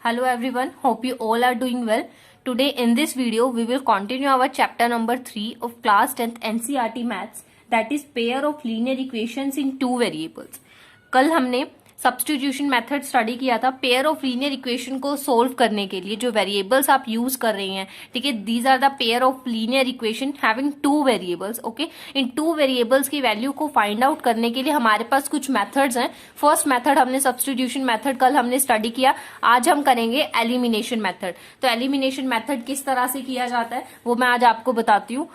Hello everyone, hope you all are doing well. Today in this video we will continue our chapter number 3 of class 10th NCERT Maths, that is pair of linear equations in two variables. कल हमने substitution method study किया था pair of linear equation को solve करने के लिए जो variables आप यूज कर रहे हैं. ठीक है, these are the pair of linear equation having two variables. Okay, इन टू वेरिएबल्स की वैल्यू को फाइंड आउट करने के लिए हमारे पास कुछ मेथड्स हैं. फर्स्ट मेथड हमने सब्स्टिट्यूशन मेथड कल हमने स्टडी किया. आज हम करेंगे एलिमिनेशन मेथड. तो एलिमिनेशन मेथड किस तरह से किया जाता है वो मैं आज आपको बताती हूँ.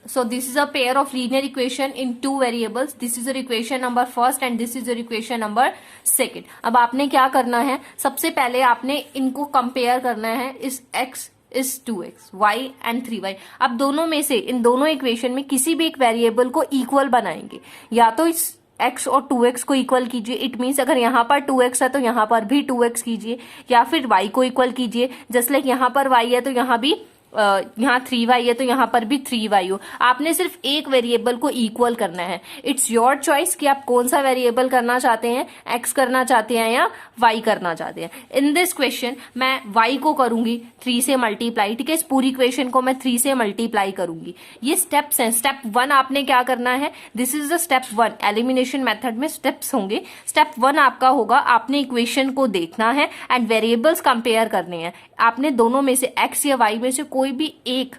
So this is a pair of linear equation in two variables. This is your equation number first and this is your equation number second. अब आपने क्या करना है, सबसे पहले आपने इनको कंपेयर करना है. इस x इस 2x, y एंड 3y. अब दोनों में से इन दोनों इक्वेशन में किसी भी एक वेरिएबल को इक्वल बनाएंगे. या तो इस x और 2x को इक्वल कीजिए. इट मीन्स अगर यहाँ पर 2x है तो यहाँ पर भी 2x कीजिए, या फिर y को इक्वल कीजिए. जस्ट लाइक यहाँ पर y है तो यहाँ भी यहाँ 3y है तो यहाँ पर भी 3y हो. आपने सिर्फ एक वेरिएबल को इक्वल करना है. इट्स योर चॉइस कि आप कौन सा वेरिएबल करना चाहते हैं, x करना चाहते हैं या y करना चाहते हैं. इन दिस क्वेश्चन मैं y को करूंगी 3 से मल्टीप्लाई. ठीक है, इस पूरी क्वेश्चन को मैं 3 से मल्टीप्लाई करूंगी. ये स्टेप्स हैं. स्टेप 1 आपने क्या करना है, this is the step 1. Elimination method में स्टेप्स होंगे. स्टेप 1 आपका होगा, आपने इक्वेशन को देखना है एंड वेरिएबल्स कंपेयर करने हैं. आपने दोनों में से x या y में से कोई भी एक,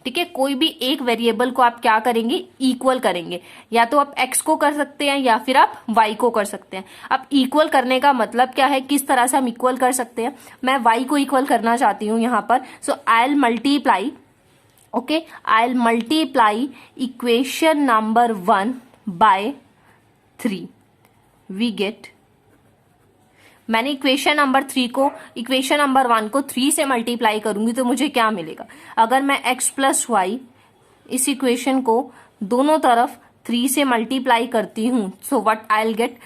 ठीक है, कोई भी एक वेरिएबल को आप क्या करेंगे, इक्वल करेंगे. या तो आप x को कर सकते हैं या फिर आप y को कर सकते हैं. अब इक्वल करने का मतलब क्या है, किस तरह से हम इक्वल कर सकते हैं. मैं y को इक्वल करना चाहती हूं यहां पर. So I will multiply, okay, I will multiply equation number 1 by 3. We get, मैंने इक्वेशन नंबर 3 को इक्वेशन नंबर 1 को 3 से मल्टीप्लाई करूंगी तो मुझे क्या मिलेगा. अगर मैं x प्लस वाई इस इक्वेशन को दोनों तरफ 3 से मल्टीप्लाई करती हूं, so what I will get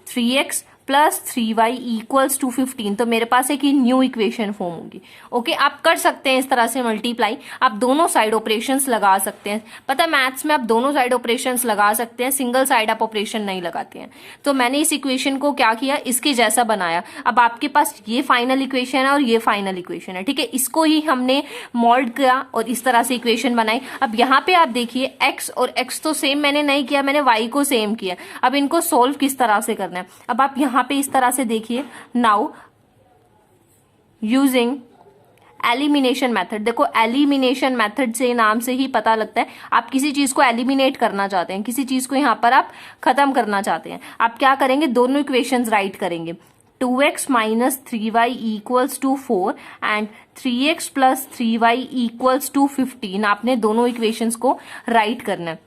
3x plus 3y equals to 15. तो मेरे पास एक न्यू इक्वेशन फॉर्म होगी. ओके, आप कर सकते हैं इस तरह से मल्टीप्लाई. आप दोनों साइड ऑपरेशंस लगा सकते हैं. पता है मैथ्स में आप दोनों साइड ऑपरेशंस लगा सकते हैं, सिंगल साइड आप ऑपरेशन नहीं लगाते हैं. तो मैंने इस इक्वेशन को क्या किया, इसके जैसा बनाया. अब आपके पास ये फाइनल इक्वेशन है और ये फाइनल इक्वेशन है. ठीक है, इसको ही हमने मोल्ड किया और इस तरह से इक्वेशन बनाई. अब यहाँ पे आप देखिए x और x तो सेम मैंने नहीं किया, मैंने y को सेम किया. अब इनको सोल्व किस तरह से करना है, अब आप यहाँ पे इस तरह से देखिए. Now using elimination method. देखो एलिमिनेशन मेथड से नाम से ही पता लगता है आप किसी चीज को एलिमिनेट करना चाहते हैं, किसी चीज को यहां पर आप खत्म करना चाहते हैं. आप क्या करेंगे, दोनों इक्वेशंस राइट करेंगे. 2x minus 3y equals to 4 and 3x plus 3y equals to 15. आपने दोनों इक्वेशंस को राइट करना है.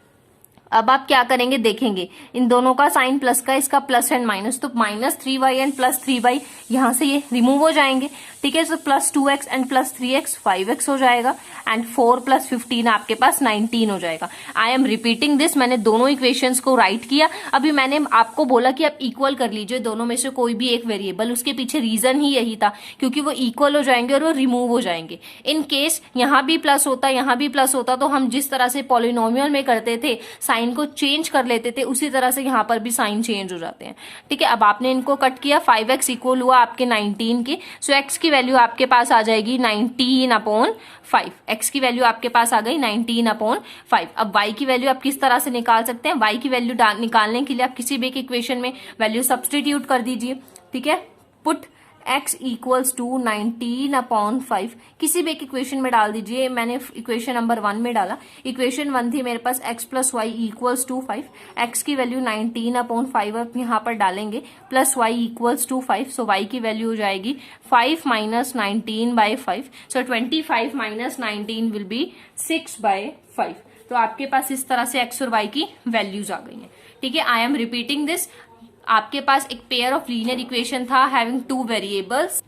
अब आप क्या करेंगे, देखेंगे इन दोनों का साइन प्लस का, इसका प्लस एंड माइनस, तो minus 3y and plus 3y यहां से ये रिमूव हो जाएंगे. ठीक है, तो plus 2x and plus 3x 5x हो जाएगा एंड 4 प्लस 15 आपके पास 19 हो जाएगा. I am repeating this. मैंने दोनों इक्वेशंस को राइट किया. अभी मैंने आपको बोला कि आप इक्वल कर लीजिए दोनों में से कोई भी एक वेरिएबल. उसके पीछे रीजन ही यही था क्योंकि वो इक्वल हो जाएंगे और वो रिमूव हो जाएंगे. इन केस यहां भी प्लस होता, यहां भी प्लस होता, तो हम जिस तरह से पॉलिनोमियल में करते थे, साइन को चेंज कर लेते थे, उसी तरह से यहां पर भी साइन चेंज हो जाते हैं. ठीक है, अब आपने इनको कट किया. 5x इक्वल हुआ आपके 19 के. सो x की वैल्यू आपके पास आ जाएगी 19/5. x की वैल्यू आपके पास आ गई 19/5. अब y की वैल्यू आप किस तरह से निकाल सकते हैं, y की वैल्यू निकालने के लिए आप किसी भी एक इक्वेशन में वैल्यू सब्सटीट्यूट कर दीजिए. ठीक है, पुट x इक्वल्स टू 19/5 किसी भी एक इक्वेशन में डाल दीजिए. मैंने इक्वेशन नंबर 1 में डाला. इक्वेशन 1 थी मेरे पास x plus Y equals to 5. x की वैल्यू 19/5 आप यहाँ पर डालेंगे, plus y equals to 5. So y की वैल्यू हो जाएगी 5 minus 19/5. So 25 minus 19 will be 6/5. तो आपके पास इस तरह से x और y की वैल्यूज आ गई हैं. ठीक है, आई एम रिपीटिंग दिस. आपके पास एक पेयर ऑफ लीनियर इक्वेशन था हैविंग टू वेरिएबल्स.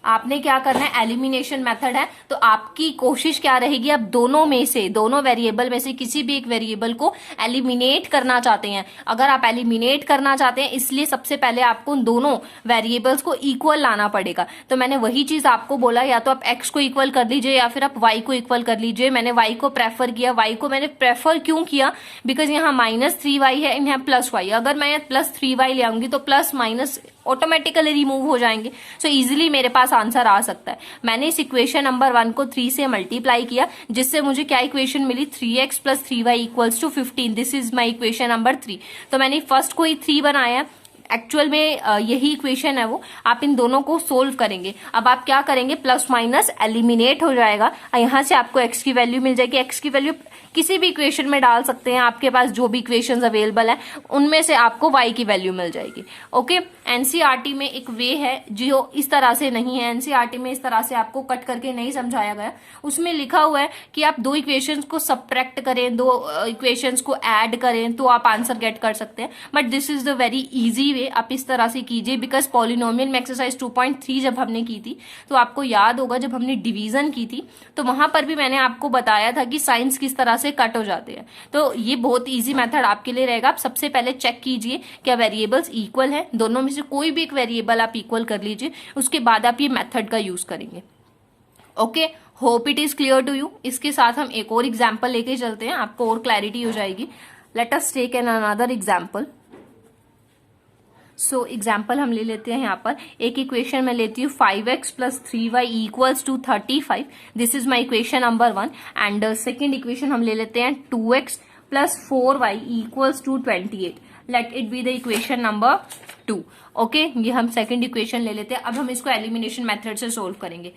आपने क्या करना है, एलिमिनेशन मेथड है, तो आपकी कोशिश क्या रहेगी, आप दोनों में से, दोनों वेरिएबल में से किसी भी एक वेरिएबल को एलिमिनेट करना चाहते हैं. अगर आप एलिमिनेट करना चाहते हैं, इसलिए सबसे पहले आपको उन दोनों वेरिएबल्स को इक्वल लाना पड़ेगा. तो मैंने वही चीज आपको बोला, या तो आप x को इक्वल कर लीजिए या फिर आप y को इक्वल कर लीजिए. मैंने y को प्रेफर किया. y को मैंने प्रेफर क्यों किया, बिकॉज यहाँ -3y है, यहाँ +y. अगर मैं प्लस 3y ले आऊंगी तो प्लस माइनस ऑटोमेटिकली रिमूव हो जाएंगे। सो इजीली मेरे पास आंसर आ सकता है। मैंने इस इक्वेशन नंबर 1 को 3 से मल्टीप्लाई किया, जिससे मुझे क्या इक्वेशन मिली, 3x plus 3y equals to 15। This is my equation number 3। तो मैंने फर्स्ट को ही 3 बनाया, एक्चुअल में यही इक्वेशन है वो। आप इन दोनों को सोल्व करेंगे। अब आप क्या करेंगे, प्लस माइनस एलिमिनेट हो जाएगा, यहां से आपको x की वैल्यू मिल जाएगी। x की वैल्यू किसी भी इक्वेशन में डाल सकते हैं, आपके पास जो भी इक्वेशंस अवेलेबल है उनमें से आपको y की वैल्यू मिल जाएगी। ओके, एनसीईआरटी में एक वे है जो इस तरह से नहीं है। एनसीईआरटी में इस तरह से आपको कट करके नहीं समझाया गया। उसमें लिखा हुआ है कि आप दो इक्वेशंस को सब्ट्रैक्ट करें, दो इक्वेशंस को ऐड करें तो आप आंसर गेट कर सकते हैं। But this is the very easy way, आप इस तरह से कीजिए। बिकॉज पॉलिनोमियल में एक्सरसाइज 2.3 जब हमने की थी तो आपको याद होगा, जब हमने डिवीजन की थी तो वहां पर भी मैंने आपको बताया था कि साइंस किस तरह से कट हो जाते हैं। तो ये बहुत इजी मेथड आपके लिए रहेगा। आप सबसे पहले चेक कीजिए क्या वेरिएबल्स इक्वल है, दोनों में से कोई भी एक वेरिएबल आप इक्वल कर लीजिए, उसके बाद आप ये मेथड का यूज करेंगे। Okay, hope it is clear to you. इसके साथ हम एक और एग्जाम्पल लेके चलते हैं, आपको और क्लैरिटी हो जाएगी। Let us take an another example. So example हम ले लेते हैं। यहाँ पर एक इक्वेशन मैं लेती हूँ 5x plus 3y equals to 35। This is my equation number 1। And second equation हम ले लेते हैं 2x plus 4y equals to 28। Let it be the equation number 2। Okay, ये हम सेकेंड इक्वेशन ले लेते हैं। अब हम इसको एलिमिनेशन मेथड से सोल्व करेंगे।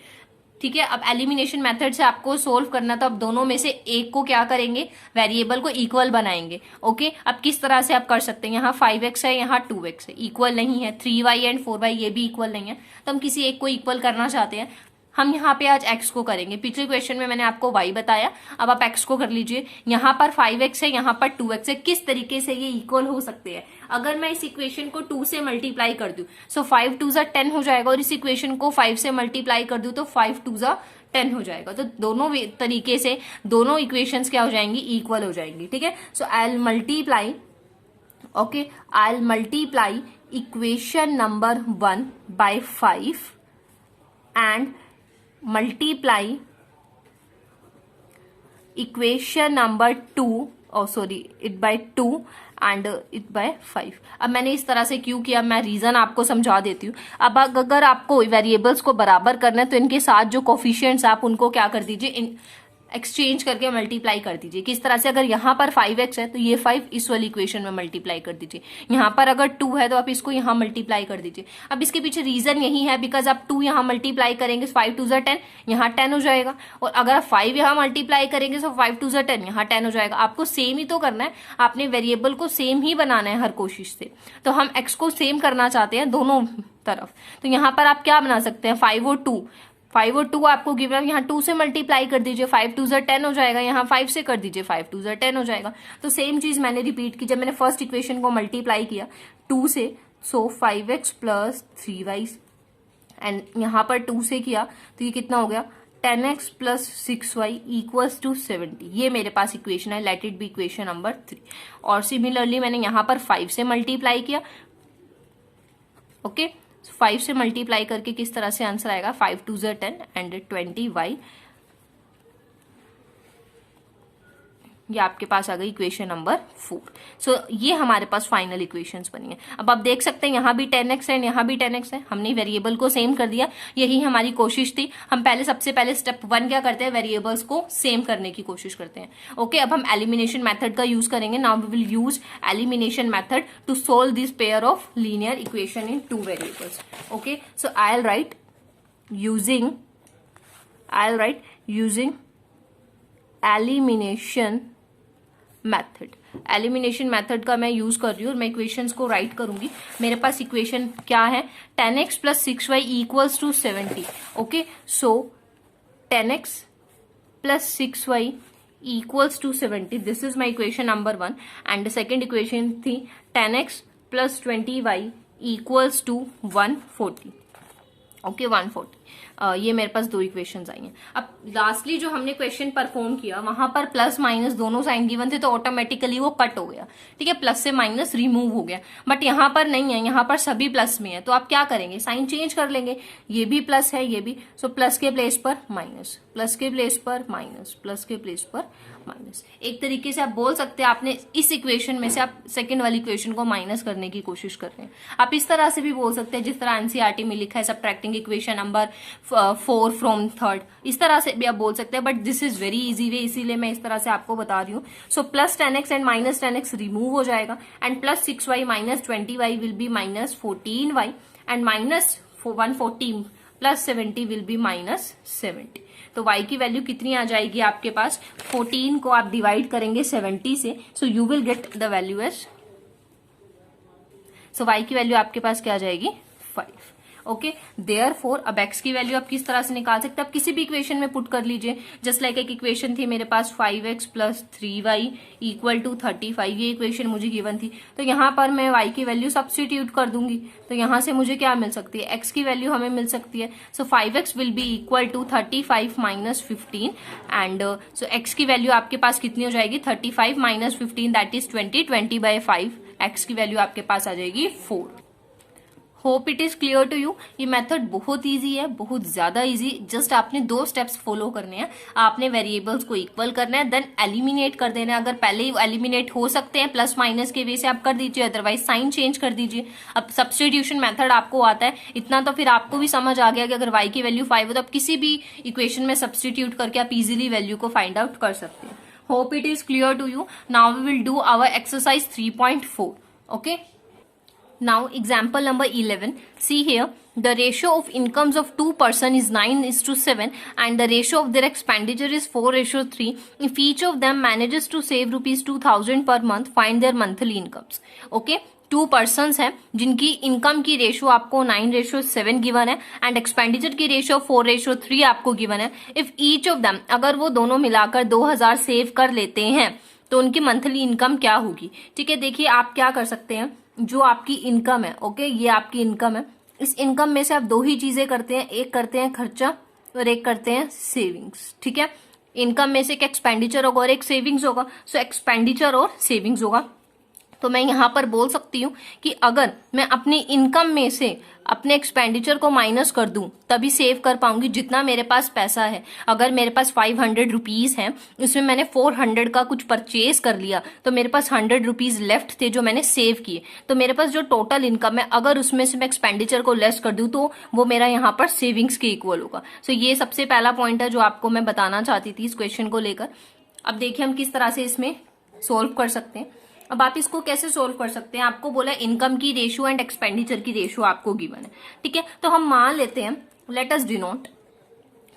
ठीक है, अब एलिमिनेशन मेथड से आपको सोल्व करना, तो अब दोनों में से एक को क्या करेंगे, वेरिएबल को इक्वल बनाएंगे। ओके, अब किस तरह से आप कर सकते हैं, यहाँ 5x है, यहाँ 2x है, इक्वल नहीं है। 3y एंड 4y ये भी इक्वल नहीं है, तो हम किसी एक को इक्वल करना चाहते हैं। हम यहाँ पे आज x को करेंगे। पिछले क्वेश्चन में मैंने आपको y बताया, अब आप x को कर लीजिए। यहाँ पर 5x है, यहाँ पर 2x है। किस तरीके से ये इक्वल हो सकते हैं, अगर मैं इस इक्वेशन को 2 से मल्टीप्लाई कर दूं, सो 5 2 जा 10 हो जाएगा, और इस इक्वेशन को 5 से मल्टीप्लाई कर दूं तो 5 2 जा 10 हो जाएगा। तो दोनों तरीके से दोनों इक्वेशंस क्या हो जाएंगी, इक्वल हो जाएंगी। ठीक है, so I will multiply, okay, I will multiply equation number 1 by 5 and multiply equation number 2, it by 2 and it by 5। अब मैंने इस तरह से क्यों किया, मैं रीजन आपको समझा देती हूँ। अब अगर आपको वेरिएबल्स को बराबर करना है तो इनके साथ जो कोफिशिएंट्स आप उनको क्या कर दीजिए, एक्सचेंज करके मल्टीप्लाई कर दीजिए। किस तरह से, अगर यहाँ पर 5x है तो ये 5 इस वाली इक्वेशन में मल्टीप्लाई कर दीजिए। यहाँ पर अगर 2 है तो आप इसको यहाँ मल्टीप्लाई कर दीजिए। अब इसके पीछे रीजन यही है, बिकॉज आप 2 यहाँ मल्टीप्लाई करेंगे 5 2 जा 10, यहाँ 10 हो जाएगा, और अगर आप 5 यहाँ मल्टीप्लाई करेंगे तो 5 2 जा 10, यहाँ 10 हो जाएगा। आपको सेम ही तो करना है, आपने वेरिएबल को सेम ही बनाना है हर कोशिश से। तो हम x को सेम करना चाहते हैं दोनों तरफ, तो यहाँ पर आप क्या बना सकते हैं, 5 और 2 आपको गिवन, यहाँ 2 से मल्टीप्लाई कर दीजिए, 5 2 जा 10 हो जाएगा, यहाँ 5 से कर दीजिए, 5 2 जा 10 हो जाएगा। तो सेम चीज मैंने रिपीट की, जब मैंने फर्स्ट इक्वेशन को मल्टीप्लाई किया 2 से, सो 5x प्लस 3y, एंड यहाँ पर 2 से किया तो ये कितना हो गया, 10x plus 6y equals to 70। ये मेरे पास इक्वेशन है, late it B equation number 3। और सिमिलरली मैंने यहाँ पर 5 से मल्टीप्लाई किया। ओके, 5 से मल्टीप्लाई करके किस तरह से आंसर आएगा, 5 2 जा 10 एंड 20y। ये आपके पास आ गई इक्वेशन नंबर 4। सो ये हमारे पास फाइनल इक्वेशंस बनी है। अब आप देख सकते हैं यहाँ भी 10x है, यहाँ भी 10x है, हमने वेरिएबल को सेम कर दिया। यही हमारी कोशिश थी। हम सबसे पहले स्टेप 1 क्या करते हैं, वेरिएबल्स को सेम करने की कोशिश करते हैं। ओके, अब हम एलिमिनेशन मेथड का यूज करेंगे। Now we will use elimination method to solve this pair of linear equation in 2 variables. Okay, so I will write using elimination method. Elimination method का मैं यूज कर रही हूँ और मैं इक्वेशंस को राइट करूंगी। मेरे पास इक्वेशन क्या है, 10x plus 6y equals to 70। Okay, so 10x plus 6y equals to 70। This is my equation number 1। And second equation थी 10x plus 20y equals to 140। Okay, 140। ये मेरे पास दो इक्वेशंस आई हैं। अब लास्टली जो हमने क्वेश्चन परफॉर्म किया वहां पर प्लस माइनस दोनों साइन गिवन थे, तो ऑटोमेटिकली वो कट हो गया, ठीक है, प्लस से माइनस रिमूव हो गया। बट यहाँ पर नहीं है, यहाँ पर सभी प्लस में है, तो आप क्या करेंगे, साइन चेंज कर लेंगे। ये भी प्लस है, ये भी, सो प्लस के प्लेस पर माइनस, प्लस के प्लेस पर माइनस, प्लस के प्लेस पर माइनस। एक तरीके से आप बोल सकते हैं आपने इस इक्वेशन में से आप सेकंड वाली इक्वेशन को माइनस करने की कोशिश कर रहे हैं। आप इस तरह से भी बोल सकते हैं जिस तरह एनसीईआरटी में लिखा है, subtracting equation number 4 from third, इस तरह से भी आप बोल सकते हैं, but this is very easy way, इसीलिए मैं इस तरह से आपको बता रही हूँ। So plus 10x and minus 10x remove हो जाएगा, and plus 6y minus 20y will be minus 14y, and minus 140 plus 70 will be minus 70। तो y की वैल्यू कितनी आ जाएगी आपके पास, 14 को आप डिवाइड करेंगे 70 से, so you will get the value as, so y की वैल्यू आपके पास क्या आ जाएगी, 5। ओके, देयरफॉर अब x की वैल्यू आप किस तरह से निकाल सकते हैं, आप किसी भी इक्वेशन में पुट कर लीजिए। जस्ट लाइक एक इक्वेशन थी मेरे पास 5x plus 3y equal to 35, ये इक्वेशन मुझे गिवन थी, तो यहाँ पर मैं y की वैल्यू सब्स्टिट्यूट कर दूंगी, तो यहाँ से मुझे क्या मिल सकती है, x की वैल्यू हमें मिल सकती है। So 5x will be equal to 35 minus 15, and so x की वैल्यू आपके पास कितनी हो जाएगी, 35 माइनस 15 दैट इज 20/5, x की वैल्यू आपके पास आ जाएगी 4। Hope it is clear to you. ये मेथड बहुत इजी है, बहुत ज्यादा इजी, जस्ट आपने 2 स्टेप्स फॉलो करने हैं। आपने वेरिएबल्स को इक्वल करना है, देन एलिमिनेट कर देना है। अगर पहले ही एलिमिनेट हो सकते हैं प्लस माइनस के वे से आप कर दीजिए, अदरवाइज साइन चेंज कर दीजिए। अब सब्स्टिट्यूशन मेथड आपको आता है इतना, तो फिर आपको भी समझ आ गया कि अगर y की वैल्यू 5 हो तो आप किसी भी इक्वेशन में सब्स्टिट्यूट करके आप इजिली वैल्यू को फाइंड आउट कर सकते हैं। Hope it is clear to you. Now we will do our exercise 3.4. Okay. Now example number 11. See here, the ratio of incomes of 2 persons is 9:7 and the ratio of their expenditure is 4:3. If each of them manages to save rupees 2000 per month, find their monthly incomes. Okay. 2 persons हैं जिनकी income की ratio आपको 9:7 given है and expenditure की ratio 4:3 आपको given है. If each of them, अगर वो दोनों मिलाकर 2000 सेव कर लेते हैं तो उनकी मंथली इनकम क्या होगी. ठीक है, देखिए आप क्या कर सकते हैं, जो आपकी इनकम है, ओके, ये आपकी इनकम है. इस इनकम में से आप 2 ही चीजें करते हैं, एक करते हैं खर्चा और एक करते हैं सेविंग्स. ठीक है, इनकम में से एक एक्सपेंडिचर होगा और एक सेविंग्स होगा. सो एक्सपेंडिचर और सेविंग्स होगा. तो मैं यहां पर बोल सकती हूँ कि अगर मैं अपनी इनकम में से अपने एक्सपेंडिचर को माइनस कर दूं तभी सेव कर पाऊंगी जितना मेरे पास पैसा है. अगर मेरे पास 500 रुपीज है, उसमें मैंने 400 का कुछ परचेज कर लिया तो मेरे पास 100 रुपीज लेफ्ट थे जो मैंने सेव किए. तो मेरे पास जो टोटल इनकम है, अगर उसमें से मैं एक्सपेंडिचर को लेस कर दूं तो वो मेरा यहाँ पर सेविंग्स के इक्वल होगा. सो ये सबसे पहला पॉइंट है जो आपको मैं बताना चाहती थी इस क्वेश्चन को लेकर. अब देखिए हम किस तरह से इसमें सोल्व कर सकते हैं. अब आप इसको कैसे सोल्व कर सकते हैं, आपको बोला इनकम की रेशियो एंड एक्सपेंडिचर की रेशियो आपको गिवन है. ठीक है, तो हम मान लेते हैं, लेट अस डिनोट,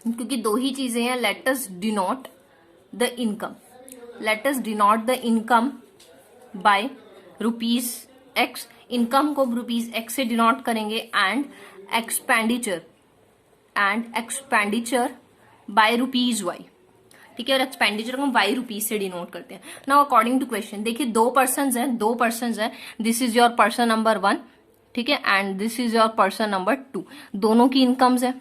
क्योंकि 2 ही चीजें हैं, let us denote the income. Let us denote the income by rupees x. Income को रुपीज एक्स से डिनोट करेंगे and expenditure by rupees y. ठीक है, और एक्सपेंडिचर को हम वाई रुपीज से डिनोट करते हैं. नाउ अकॉर्डिंग टू क्वेश्चन, देखिए 2 पर्सन्स हैं, this is your person number 1, ठीक है, and this is your person number 2. दोनों की इनकम्स है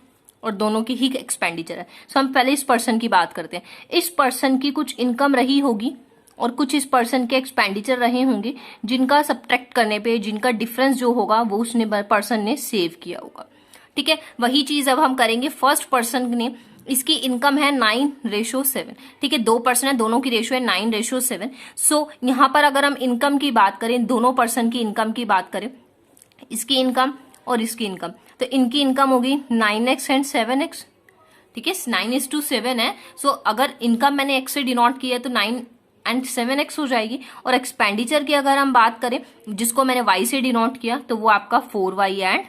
और दोनों की ही एक्सपेंडिचर है. सो हम पहले इस पर्सन की बात करते हैं. इस पर्सन की कुछ इनकम रही होगी और कुछ इस पर्सन के एक्सपेंडिचर रहे होंगे, जिनका सब्ट्रैक्ट करने पे जिनका डिफरेंस जो होगा वो उसने पर्सन ने सेव किया होगा. ठीक है, वही चीज अब हम करेंगे. फर्स्ट पर्सन ने, इसकी इनकम है 9:7. ठीक है, 2 पर्सन है, दोनों की रेशियो है 9:7. सो यहां पर अगर हम इनकम की बात करें, दोनों पर्सन की इनकम की बात करें, इसकी इनकम और इसकी इनकम, तो इनकी इनकम होगी 9x एंड 7x. ठीक है, 9:7 है. सो अगर इनकम मैंने x से डिनोट किया है तो 9 एंड 7x हो जाएगी. और एक्सपेंडिचर की अगर हम बात करें, जिसको मैंने y से डिनोट किया, तो वो आपका 4y एंड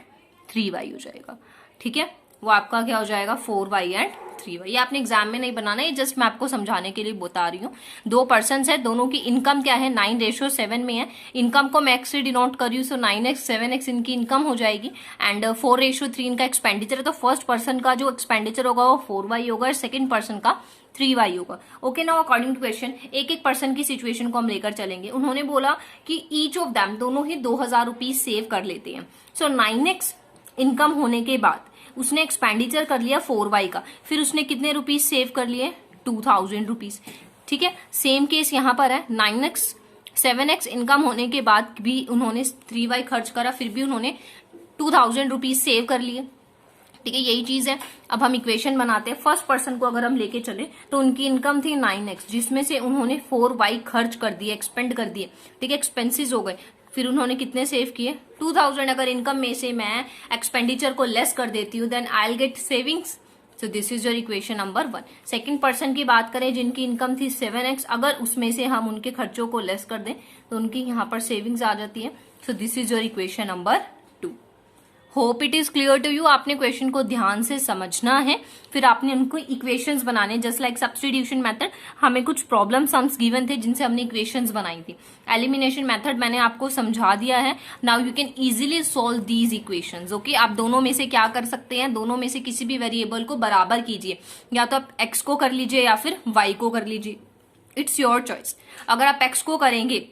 3y हो जाएगा. ठीक है, वो आपका क्या हो जाएगा, 4y एंड 3y. ये आपने एग्जाम में नहीं बनाना, ये जस्ट मैं आपको समझाने के लिए बता रही हूँ. 2 पर्सन है, दोनों की इनकम क्या है, 9:7 में है. इनकम को मैं x से डिनोट कर रही हूँ, सो 9x 7x इनकी इनकम हो जाएगी एंड 4:3 इनका एक्सपेंडिचर है. तो फर्स्ट पर्सन का जो एक्सपेंडिचर होगा वो 4y होगा और सेकेंड पर्सन का 3y होगा. Okay, now according to question, एक पर्सन की सिचुएशन को हम लेकर चलेंगे. उन्होंने बोला कि ईच ऑफ देम, दोनों ही 2000 रुपीज सेव कर लेते हैं. सो 9x इनकम होने के बाद उसने एक्सपेंडिचर कर लिया 4y का, फिर उसने कितने रुपीज सेव कर लिए, 2000 रुपीज। ठीक है, सेम केस यहाँ पर है, 9x 7x इनकम होने के बाद भी उन्होंने 3y खर्च करा, फिर भी उन्होंने 2000 रुपीज सेव कर लिए। ठीक है, यही चीज है। अब हम इक्वेशन बनाते हैं। फर्स्ट पर्सन को अगर हम लेके चले तो उनकी इनकम थी 9x, जिसमें से उन्होंने 4y खर्च कर दिए, एक्सपेंड कर दिए। ठीक है, एक्सपेंसेस हो गए, फिर उन्होंने कितने सेव किए, 2000। अगर इनकम में से मैं एक्सपेंडिचर को लेस कर देती हूँ then I will get savings. So this is your equation number 1। Second person की बात करें जिनकी इनकम थी 7x, अगर उसमें से हम उनके खर्चों को लेस कर दें तो उनकी यहाँ पर सेविंग्स आ जाती है। So this is your equation number 2। Hope it is clear to you. आपने क्वेश्चन को ध्यान से समझना है, फिर आपने उनको इक्वेशंस बनाने, जस्ट लाइक सब्स्टिट्यूशन मेथड। हमें कुछ प्रॉब्लम सम्स गिवन थे जिनसे हमने इक्वेशंस बनाई थी। एलिमिनेशन मेथड मैंने आपको समझा दिया है। Now you can easily solve these equations. Okay, आप दोनों में से क्या कर सकते हैं, दोनों में से किसी भी वेरिएबल को बराबर कीजिए, या तो आप x को कर लीजिए या फिर y को कर लीजिए, इट्स योर चॉइस। अगर आप x को करेंगे,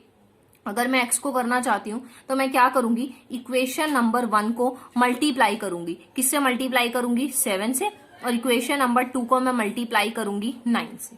अगर मैं x को करना चाहती हूं तो मैं क्या करूंगी, इक्वेशन नंबर 1 को मल्टीप्लाई करूंगी। किससे मल्टीप्लाई करूंगी, 7 से, और इक्वेशन नंबर 2 को मैं मल्टीप्लाई करूंगी 9 से।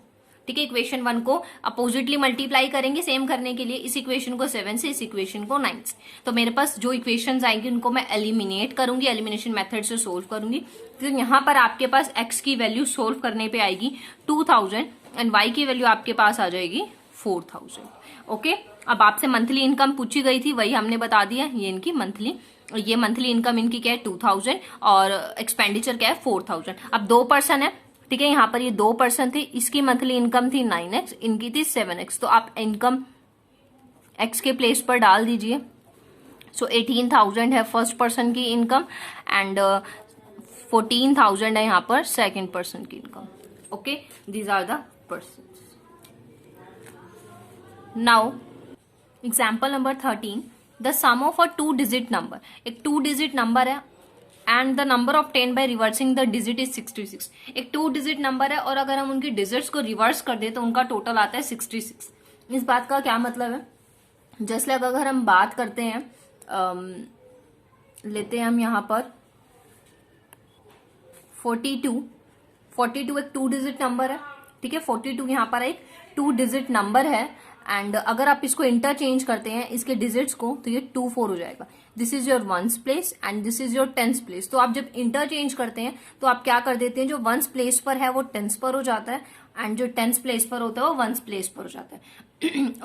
ठीक है, इक्वेशन 1 को अपोजिटली मल्टीप्लाई करेंगे सेम करने के लिए, इस इक्वेशन को 7 से, इस इक्वेशन को 9 से। तो मेरे पास जो इक्वेशंस आएंगी उनको मैं एलिमिनेट करूंगी, एलिमिनेशन मेथड से सोल्व करूंगी। तो यहाँ पर आपके पास x की वैल्यू सोल्व करने पे आएगी 2000 एंड y की वैल्यू आपके पास आ जाएगी 4000। ओके, अब आपसे मंथली इनकम पूछी गई थी, वही हमने बता दिया, ये इनकी मंथली, ये मंथली इनकम इनकी क्या है 2000 और एक्सपेंडिचर क्या है 4000। अब 2 पर्सन है, ठीक है, यहाँ पर ये 2 पर्सन थे, इसकी मंथली इनकम थी 9x, इनकी थी 7x। तो आप इनकम x के प्लेस पर डाल दीजिए। सो 18,000 है फर्स्ट पर्सन की इनकम एंड 14,000 है यहाँ पर सेकेंड पर्सन की income. Okay, these are the person. Now example number 13, the sum of a 2 digit number. एक 2 डिजिट नंबर है and the number obtain by reversing the digit is 66। एक 2 digit number है और अगर हम उनकी डिजिट्स को रिवर्स कर दे तो उनका टोटल आता है 66। इस बात का क्या मतलब है, जस्ट लाइक अगर हम बात करते हैं, लेते हैं हम यहाँ पर 42 एक 2 डिजिट नंबर है। ठीक है, 42 यहाँ पर एक 2 डिजिट नंबर है एंड अगर आप इसको इंटरचेंज करते हैं इसके डिजिट्स को तो ये 24 हो जाएगा। This is your ones place and this is your tens place. तो आप जब इंटरचेंज करते हैं तो आप क्या कर देते हैं, जो वंस प्लेस पर है वो टेंस पर हो जाता है एंड जो टेंस प्लेस पर होता है वो वंस प्लेस पर हो जाता है।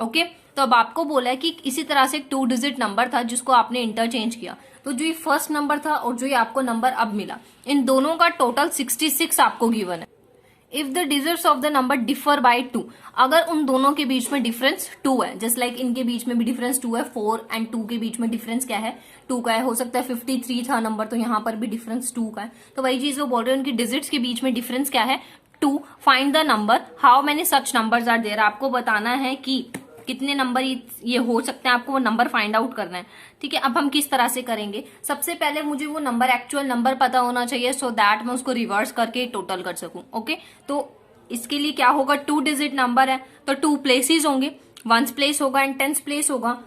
ओके, तो अब आपको बोला है कि इसी तरह से एक 2 डिजिट नंबर था जिसको आपने इंटरचेंज किया, तो जो ये फर्स्ट नंबर था और जो ये आपको नंबर अब मिला, इन दोनों का टोटल 66 आपको गिवन है। If the digits of the number differ by 2, अगर उन दोनों के बीच में डिफरेंस 2 है, जस्ट लाइक इनके बीच में भी डिफरेंस 2 है, 4 एंड 2 के बीच में डिफरेंस क्या है, 2 का है। हो सकता है 53 था नंबर, तो यहाँ पर भी डिफरेंस 2 का है। तो वही चीज वो बोल रहे हैं, उनकी डिजिट्स के बीच में डिफरेंस क्या है, 2। Find the number, how many such numbers are there. आपको बताना है कि कितने नंबर ये हो सकते हैं, आपको वो नंबर फाइंड आउट करना है। ठीक है, अब हम किस तरह से करेंगे, सबसे पहले मुझे वो नंबर एक्चुअल नंबर पता होना चाहिए सो दैट मैं उसको रिवर्स करके टोटल कर सकूं। ओके, तो इसके लिए क्या होगा, 2 डिजिट नंबर है तो 2 प्लेसेस होंगे, वंस प्लेस होगा एंड टेंस प्लेस होगा।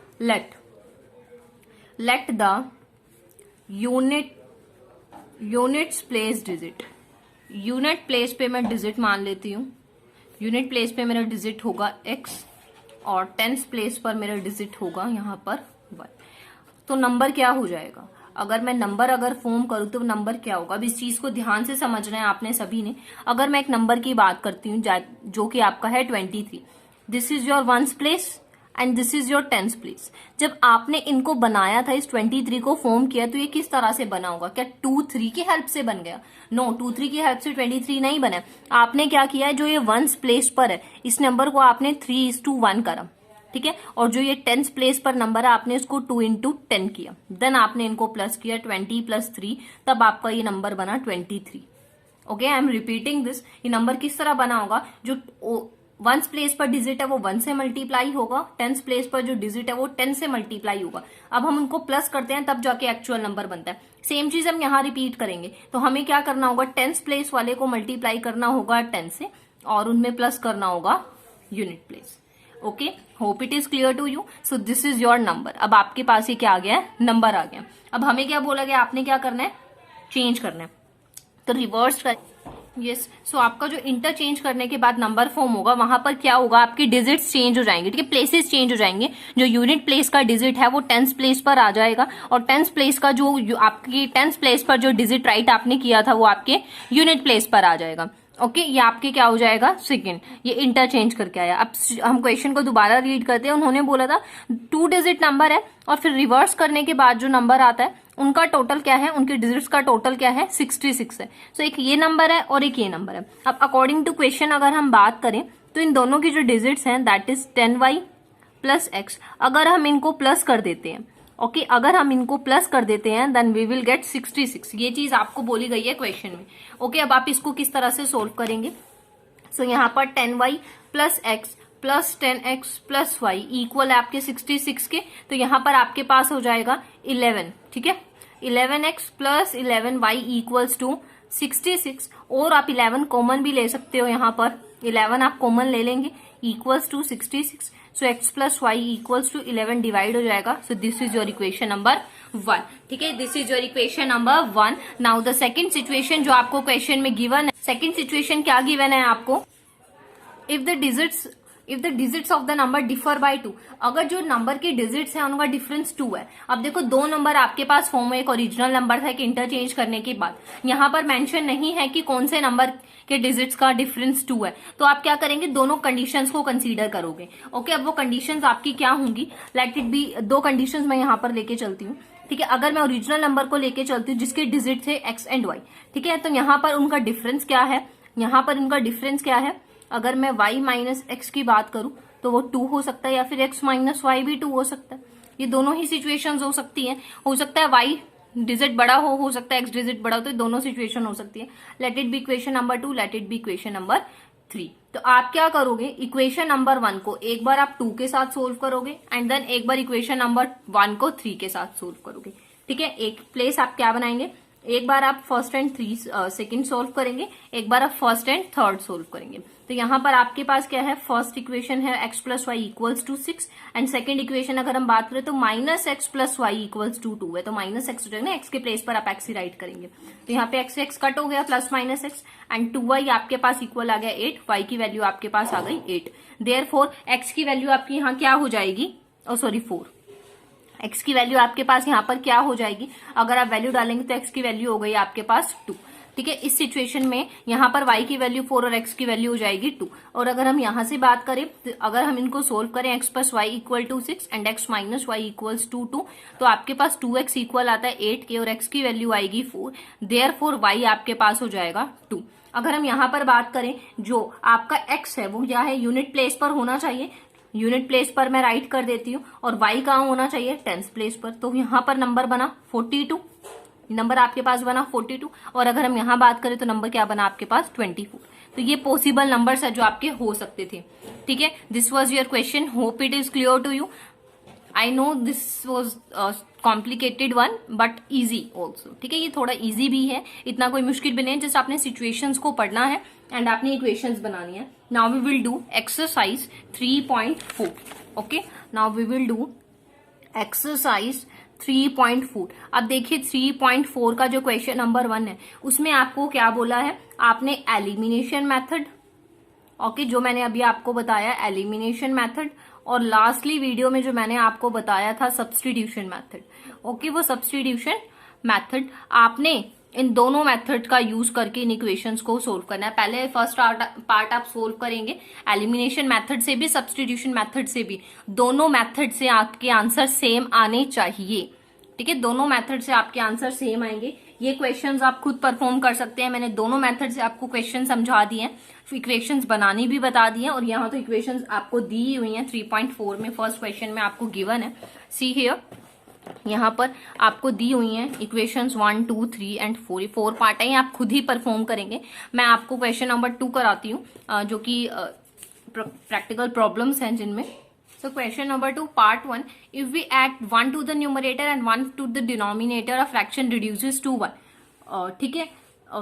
Let the units place digit, unit place पे मैं डिजिट मान लेती हूँ, यूनिट प्लेस पे मेरा डिजिट होगा x और टेंस प्लेस पर मेरा डिजिट होगा यहाँ पर 1। तो नंबर क्या हो जाएगा, अगर मैं नंबर फॉर्म करूं तो नंबर क्या होगा। अब इस चीज को ध्यान से समझना है आपने सभी ने। अगर मैं एक नंबर की बात करती हूँ जो कि आपका है 23, this is your ones place and this is your tens place. जब आपने इनको बनाया था, इस 23 को फॉर्म किया, तो ये किस तरह से बना होगा, क्या 2 3 की हेल्प से बन गया, नो 2 3 की हेल्प से 23 नहीं बना। आपने क्या किया है, जो ये वंस प्लेस पर है इस नंबर को आपने 3:1 करा। ठीक है, और जो ये टेंस प्लेस पर नंबर है आपने इसको 2 into 10 किया, देन आपने इनको प्लस किया 20 + 3, तब आपका ये नंबर बना 23। Okay, I am repeating this. ये नंबर किस तरह बना होगा, जो वंस प्लेस पर डिजिट है वो 1 से मल्टीप्लाई होगा, टेंस प्लेस पर जो डिजिट है वो 10 से मल्टीप्लाई होगा। अब हम उनको प्लस करते हैं तब जाके एक्चुअल नंबर बनता है। सेम चीज हम यहाँ रिपीट करेंगे, तो हमें क्या करना होगा, टेंस प्लेस वाले को मल्टीप्लाई करना होगा 10 से और उनमें प्लस करना होगा unit place. Okay, hope it is clear to you. So this is your number. अब आपके पास ये क्या आ गया है, नंबर आ गया। अब हमें क्या बोला गया, आपने क्या करना है, चेंज करना है। तो रिवर्स कर यस सो आपका जो इंटरचेंज करने के बाद नंबर फॉर्म होगा वहां पर क्या होगा, आपकी डिजिट्स चेंज हो जाएंगे, ठीक है, प्लेसेस चेंज हो जाएंगे। जो यूनिट प्लेस का डिजिट है वो टेंस प्लेस पर आ जाएगा और टेंस प्लेस का जो आपकी टेंस प्लेस पर जो डिजिट राइट आपने किया था वो आपके यूनिट प्लेस पर आ जाएगा। ओके ये आपके क्या हो जाएगा, सेकंड, ये इंटरचेंज करके आया। अब हम क्वेश्चन को दोबारा रीड करते हैं। उन्होंने बोला था 2 डिजिट नंबर है और फिर रिवर्स करने के बाद जो नंबर आता है उनका टोटल क्या है, उनके डिजिट्स का टोटल क्या है, 66 है। सो एक ये नंबर है और एक ये नंबर है। अब अकॉर्डिंग टू क्वेश्चन अगर हम बात करें तो इन दोनों की जो डिजिट्स हैं that is 10y plus x, अगर हम इनको प्लस कर देते हैं, ओके अगर हम इनको प्लस कर देते हैं देन वी विल गेट 66। ये चीज आपको बोली गई है क्वेश्चन में। ओके अब आप इसको किस तरह से सोल्व करेंगे। सो यहाँ पर 10y plus x plus 10x plus y equal है आपके 66 के, तो यहाँ पर आपके पास हो जाएगा 11, ठीक है, 11x plus 11y equals to 66। और आप 11 कॉमन भी ले सकते हो, यहाँ पर 11 आप कॉमन ले लेंगे equals to 66। So x plus y equals to 11 divide हो जाएगा। So this is your equation number 1, ठीक है, this is your equation number 1। Now the second situation जो आपको क्वेश्चन में गिवन है, सेकंड सिचुएशन क्या गिवन है आपको, if the digits of the number differ by 2, अगर जो नंबर के डिजिट्स हैं उनका डिफरेंस 2 है। अब देखो दो नंबर आपके पास फॉर्म में, एक ओरिजिनल नंबर था, एक इंटरचेंज करने के बाद। यहाँ पर मेंशन नहीं है कि कौन से नंबर के डिजिट्स का डिफरेंस 2 है, तो आप क्या करेंगे, दोनों कंडीशंस को कंसीडर करोगे। ओके अब वो कंडीशंस आपकी क्या होंगी, लेट इट बी, दो कंडीशंस मैं यहाँ पर लेके चलती हूँ, ठीक है। अगर मैं ओरिजिनल नंबर को लेके चलती हूँ जिसके डिजिट थे x एंड y, ठीक है, तो यहाँ पर उनका डिफरेंस क्या है, यहाँ पर उनका डिफरेंस क्या है, अगर मैं y माइनस एक्स की बात करूं तो वो 2 हो सकता है, या फिर x माइनस वाई भी 2 हो सकता है। ये दोनों ही सिचुएशंस हो सकती हैं, हो सकता है y डिजिट बड़ा हो सकता है x डिजिट बड़ा हो, तो दोनों सिचुएशन हो सकती है। Late it B equation number 2, late it B equation number 3। तो आप क्या करोगे, इक्वेशन नंबर 1 को एक बार आप 2 के साथ सोल्व करोगे एंड देन एक बार इक्वेशन नंबर 1 को 3 के साथ सोल्व करोगे, ठीक है। एक प्लेस आप क्या बनाएंगे, एक बार आप फर्स्ट एंड सेकंड सोल्व करेंगे, एक बार आप फर्स्ट एंड थर्ड सोल्व करेंगे। तो यहाँ पर आपके पास क्या है, फर्स्ट इक्वेशन है x plus Y equals to 6 and second equation अगर हम बात करें तो minus x plus Y equals to 2 है। तो माइनस एक्स हो जाएगा ना, x के प्लेस पर आप x ही राइट करेंगे, तो यहाँ पे x कट हो गया, plus minus x and 2y आपके पास इक्वल आ गया 8, y की वैल्यू आपके पास आ गई 8। देयरफॉर x की वैल्यू आपकी यहाँ क्या हो जाएगी, 4, x की वैल्यू आपके पास यहाँ पर क्या हो जाएगी, अगर आप वैल्यू डालेंगे तो x की वैल्यू हो गई आपके पास 2, ठीक है। इस सिचुएशन में यहाँ पर y की वैल्यू 4 और x की वैल्यू हो जाएगी 2। और अगर हम यहाँ से बात करें, अगर हम इनको सोल्व करें, x plus y equal to 6 and x minus y equals to 2, तो आपके पास 2x इक्वल आता है 8 के और x की वैल्यू आएगी 4, देयरफॉर y आपके पास हो जाएगा 2। अगर हम यहाँ पर बात करें, जो आपका x है वो क्या है, यूनिट प्लेस पर होना चाहिए, यूनिट प्लेस पर मैं राइट कर देती हूँ, और y कहाँ होना चाहिए, टेंस प्लेस पर। तो यहाँ पर नंबर बना 42, नंबर आपके पास बना 42। और अगर हम यहाँ बात करें तो नंबर क्या बना आपके पास 24। तो ये पॉसिबल नंबर्स है जो आपके हो सकते थे, ठीक है। This was your question, hope it is clear to you. I know this was complicated one but easy also, ठीक है, ये थोड़ा इजी भी है, इतना कोई मुश्किल भी नहीं है, जैसे आपने सिचुएशंस को पढ़ना है एंड आपने इक्वेशंस बनानी है। Now we will do exercise 3.4, okay, now we will do exercise 3.4। अब देखिए 3.4 का जो क्वेश्चन नंबर 1 है उसमें आपको क्या बोला है, आपने एलिमिनेशन मेथड, ओके, जो मैंने अभी आपको बताया एलिमिनेशन मेथड, और लास्टली वीडियो में जो मैंने आपको बताया था सब्स्टिट्यूशन मेथड, ओके, वो सब्स्टिट्यूशन मेथड आपने इन दोनों मेथड का यूज करके इन इक्वेशंस को सोल्व करना है। पहले फर्स्ट पार्ट आप सोल्व करेंगे एलिमिनेशन मेथड से भी, सब्स्टिट्यूशन मेथड से भी, दोनों मेथड से आपके आंसर सेम आने चाहिए, ठीक है, दोनों मेथड से आपके आंसर सेम आएंगे। ये क्वेश्चंस आप खुद परफॉर्म कर सकते हैं, मैंने दोनों मेथड से आपको क्वेश्चन समझा दिए हैं, इक्वेशंस बनानी भी बता दी हैं, और यहाँ तो इक्वेशंस आपको दी हुई हैं 3.4 में, फर्स्ट क्वेश्चन में आपको गिवन है, सी हियर, यहाँ पर आपको दी हुई हैं इक्वेशंस 1, 2, 3 एंड 4, ये 4 पार्ट है, आप खुद ही परफॉर्म करेंगे। मैं आपको क्वेश्चन नंबर 2 कराती हूँ, जो कि प्रैक्टिकल प्रॉब्लम्स हैं जिनमें। So question number 2 part 1, if we add 1 to the numerator and 1 to the denominator, a fraction reduces to 1, ठीक है,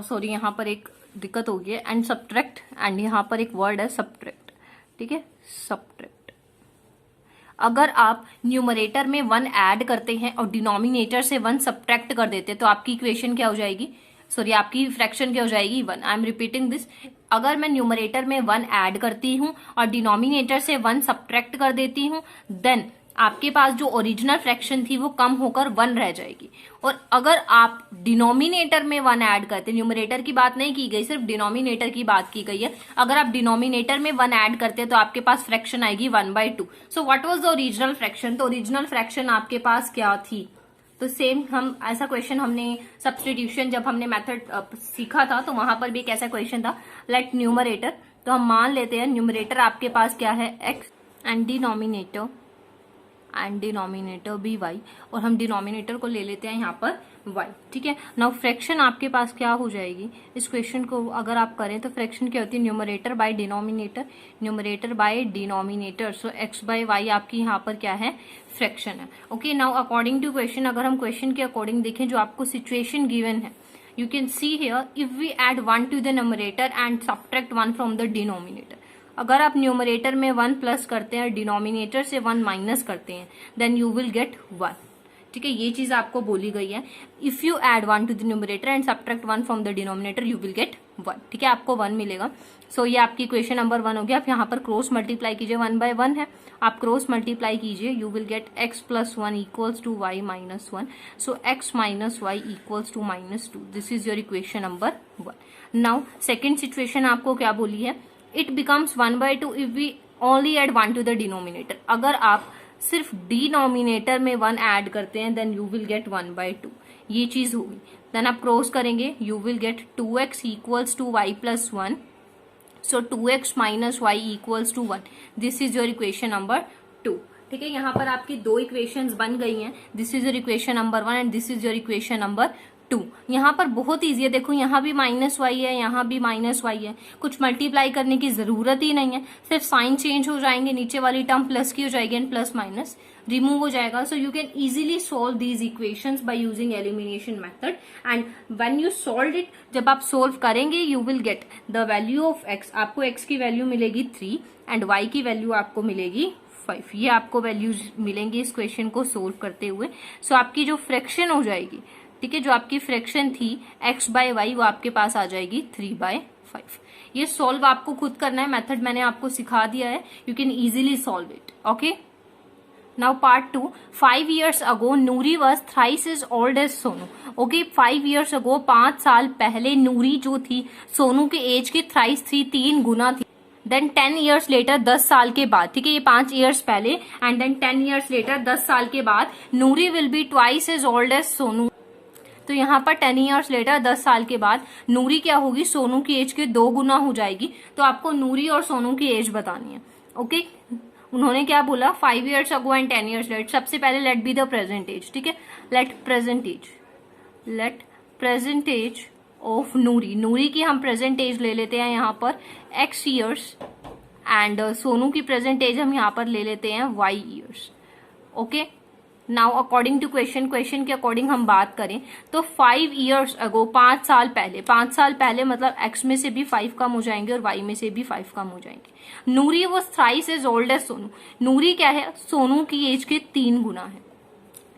सॉरी यहाँ पर एक दिक्कत हो गई है, एंड सब्ट्रैक्ट, एंड यहाँ पर एक वर्ड है सब्ट्रैक्ट, ठीक है, सब्ट्रैक्ट। अगर आप न्यूमरेटर में 1 ऐड करते हैं और डिनोमिनेटर से 1 सब्ट्रैक्ट कर देते हैं तो आपकी इक्वेशन क्या हो जाएगी, सॉरी आपकी फ्रैक्शन क्या हो जाएगी 1। आई एम रिपीटिंग दिस, अगर मैं न्यूमरेटर में 1 ऐड करती हूं और डिनोमिनेटर से 1 सब्ट्रैक्ट कर देती हूं, देन आपके पास जो ओरिजिनल फ्रैक्शन थी वो कम होकर 1 रह जाएगी। और अगर आप डिनोमिनेटर में 1 ऐड करते, न्यूमरेटर की बात नहीं की गई, सिर्फ डिनोमिनेटर की बात की गई है, अगर आप डिनोमिनेटर में 1 ऐड करते तो आपके पास फ्रैक्शन आएगी 1/2। So what was the original fraction? तो ओरिजिनल फ्रैक्शन आपके पास क्या थी? तो सेम हम ऐसा क्वेश्चन हमने सब्स्टिट्यूशन जब हमने मेथड सीखा था तो वहां पर भी एक ऐसा क्वेश्चन था, लेट न्यूमरेटर, तो हम मान लेते हैं न्यूमरेटर आपके पास क्या है x एंड डिनोमिनेटर भी y, और हम डिनोमिनेटर को ले लेते हैं यहाँ पर y, ठीक है। नाउ फ्रैक्शन आपके पास क्या हो जाएगी, इस क्वेश्चन को अगर आप करें तो फ्रैक्शन क्या होती है, numerator by denominator, so x by y आपकी यहाँ पर क्या है, फ्रैक्शन है। Okay, now according to question, अगर हम क्वेश्चन के अकॉर्डिंग देखें जो आपको सिचुएशन गिवन है, you can see here if we add 1 to the numerator and subtract 1 from the denominator, अगर आप न्यूमरेटर में 1 प्लस करते हैं और डिनोमिनेटर से 1 माइनस करते हैं, देन यू विल गेट 1, ठीक है। ये चीज आपको बोली गई है, if you add 1 to the numerator and subtract 1 from the denominator you will get 1, ठीक है, आपको 1 मिलेगा। सो ये आपकी क्वेश्चन नंबर 1 हो गया। आप यहाँ पर क्रॉस मल्टीप्लाई कीजिए, 1/1 है, आप क्रॉस मल्टीप्लाई कीजिए, you will get x + 1 equals to y - 1, so x - y equals to -2, this is your equation number 1। Now second situation आपको क्या बोली है, it becomes 1/2 if we only add 1 to the denominator, अगर आप सिर्फ denominator में 1 add करते हैं देन यू विल गेट 1/2, ये चीज होगी। देन आप क्रॉस करेंगे, you will get 2x equals to y + 1, so 2x - y equals to 1, this is your equation number 2, ठीक है। यहाँ पर आपकी 2 इक्वेशंस बन गई हैं, this is your equation number 1 and this is your equation number 2। यहाँ पर बहुत ईजी है, देखो यहाँ भी -y है, यहाँ भी -y है, कुछ मल्टीप्लाई करने की जरूरत ही नहीं है, सिर्फ साइन चेंज हो जाएंगे, नीचे वाली टर्म प्लस की हो जाएगी एंड प्लस माइनस रिमूव हो जाएगा। So you can easily solve these equations bye using elimination method and when you solve it, जब आप सोल्व करेंगे you will get the value of x, आपको x की वैल्यू मिलेगी 3 एंड y की value आपको मिलेगी 5, ये आपको वैल्यूज मिलेंगी इस क्वेश्चन को सोल्व करते हुए। सो आपकी जो फ्रैक्शन हो जाएगी, ठीक है, जो आपकी फ्रैक्शन थी x/y वो आपके पास आ जाएगी 3/5। ये सॉल्व आपको खुद करना है, मेथड मैंने आपको सिखा दिया है, you can easily solve it. Okay, now part 2, 5 years ago Noori was thrice is old as Sonu. Okay, 5 years ago 5 साल पहले नूरी जो थी सोनू के एज की थ्राइस थी, 3 गुना थी। देन 10 years लेटर 10 साल के बाद, ठीक है, ये 5 years पहले, एंड देन 10 years लेटर 10 साल के बाद Noori will be twice as old as Sonu. तो यहाँ पर 10 years लेटर 10 साल के बाद नूरी क्या होगी, सोनू की एज के 2 गुना हो जाएगी। तो आपको नूरी और सोनू की एज बतानी है। ओके, उन्होंने क्या बोला, 5 years ago and 10 years later, सबसे पहले let be the present age, ठीक है, let present age of Noori की हम प्रेजेंट एज ले लेते हैं यहाँ पर x years एंड सोनू की प्रेजेंट एज हम यहाँ पर ले लेते हैं y years। Okay, now according to question के अकॉर्डिंग हम बात करें तो 5 years ago 5 साल पहले मतलब x में से भी 5 कम हो जाएंगे और y में से भी 5 कम हो जाएंगे। नूरी वो thrice as old as Sonu, Noori क्या है, सोनू की एज के 3 गुना है,